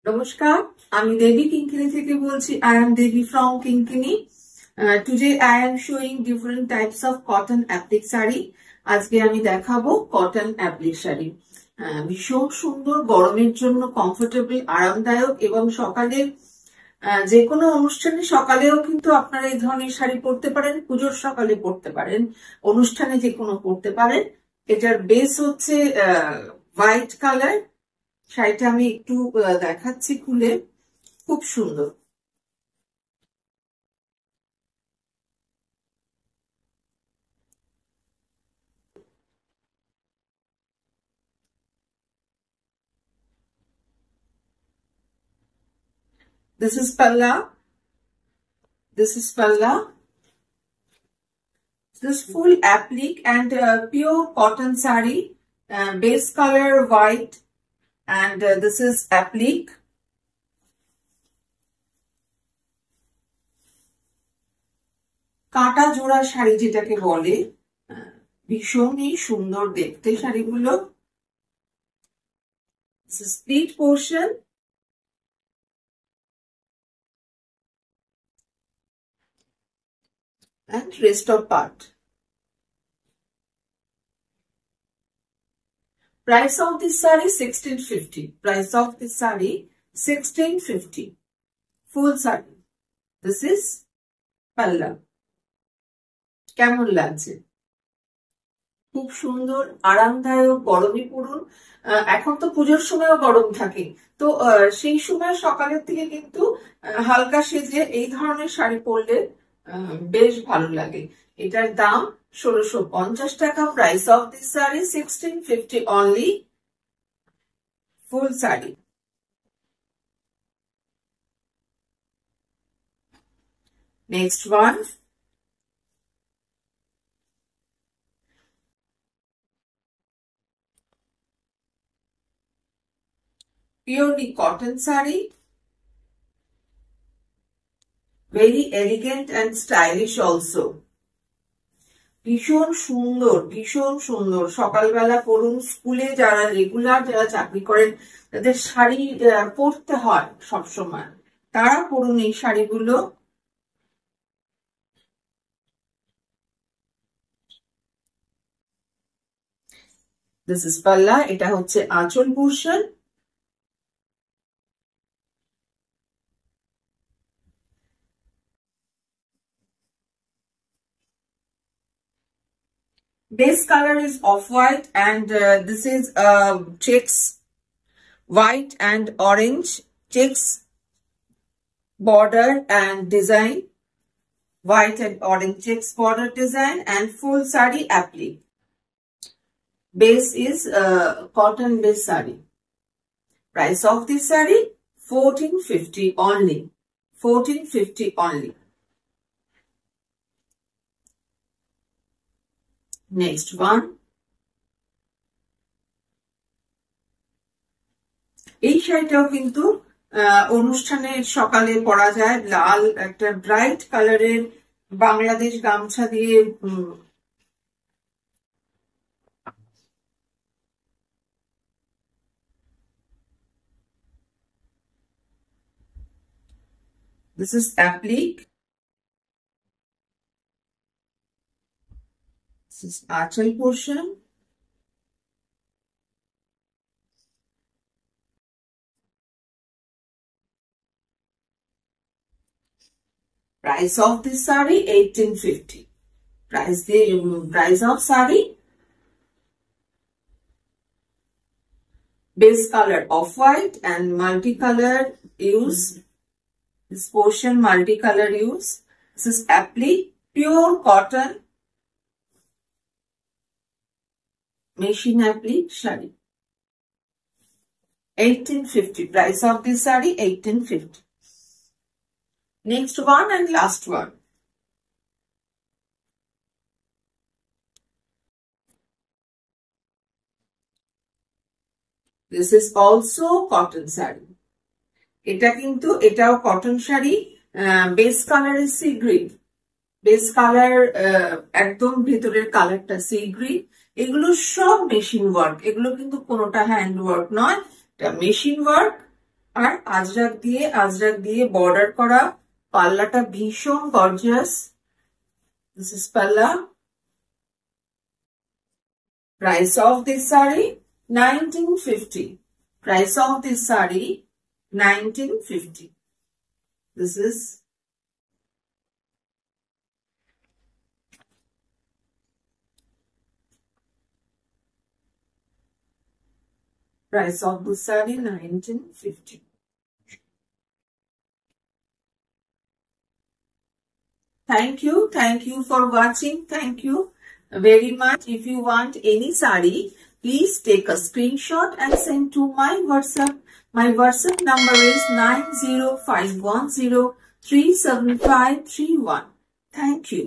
নমস্কার, আমি দেবী কিঙ্কিনি থেকে বলছি। I am Devi from Kinkini. Today I am showing different types of cotton applique sari. আজকে আমি দেখাবো কটন অ্যাপ্লিক শাড়ি। ভীষণ সুন্দর, গরমের জন্য কমফোর্টেবল, আরামদায়ক এবং সকালে যে কোনো অনুষ্ঠানে সকালেও কিন্তু আপনারা এই ধরনের শাড়ি পরতে পারেন, পুজোর সকালে পরতে পারেন, অনুষ্ঠানে যে কোনো পরতে পারেন। এটার বেস হচ্ছে হোয়াইট কালার। শাড়িটা আমি একটু দেখাচ্ছি খুলে, খুব সুন্দর। This is Palla. This is Palla. This full applique and pure cotton sari. Base color white and this is applique. কাটা জোড়া শাড়ি যেটাকে বলে, ভীষণই সুন্দর দেখতে শাড়িগুলো। This is split portion. And rest of part. Price of this saree 1650. Price of this saree 1650. Full saree. This is Palla. কেমন লাগছে? খুব সুন্দর, আরামদায়ক, গরমে পরুন। এখন তো পুজোর সময়ও গরম থাকে, তো সেই সময় সকালের দিকে কিন্তু হালকা সেজে এই ধরনের শাড়ি পরলে বেশ ভালো লাগে। এটার দাম 1650 টাকা। Price of this sari 1650 only. Full sari. Next one. Purely cotton saree, very elegant and stylish also. ভীষণ সুন্দর, ভীষণ সুন্দর। সকালবেলা পরুন, স্কুলে যারা রেগুলার যারা চাকরি করেন, তাদের শাড়ি পরতে হয় সবসময়, তারা পরুন এই শাড়িগুলো। দিস ইজ পাল্লা। এটা হচ্ছে আঁচল portion. Base color is off-white and this is checks, white and orange checks border and design, white and orange checks border design and full saree applique. Base is cotton base saree. Price of this saree 1450 only. 1450 only. Next one. এই শাড়িটাও কিন্তু অনুষ্ঠানের সকালে পরা যায়। লাল একটা bright কালারের বাংলাদেশ গামছা দিয়ে this is applique. This is achal portion. Price of this saree 1850. Price of saree. Base color off-white and multicolor use. This portion multicolor use. This is applique, pure cotton, machine applique shari. 1850. Price of this saree 1850. Next one and last one. This is also cotton saree. এটা কিন্তু এটাও cotton sari. Base colour is sea green. Base colour একদম ভেতরের কালারটা sea green. এগুলো সব machine work, এগুলো কিন্তু কোনোটা হ্যান্ড ওয়ার্ক নয়, এটা মেশিন ওয়ার্ক। আর আজরাক দিয়ে বর্ডার করা, পাল্লাটা ভীষণ গর্জিয়াস। দিস ইজ পাল্লা। Price of this saree 1950. Price of this saree 1950. This is price of this saree 1950. Thank you for watching. Thank you very much. If you want any saree, please take a screenshot and send to my WhatsApp. My WhatsApp number is 90510375331. Thank you.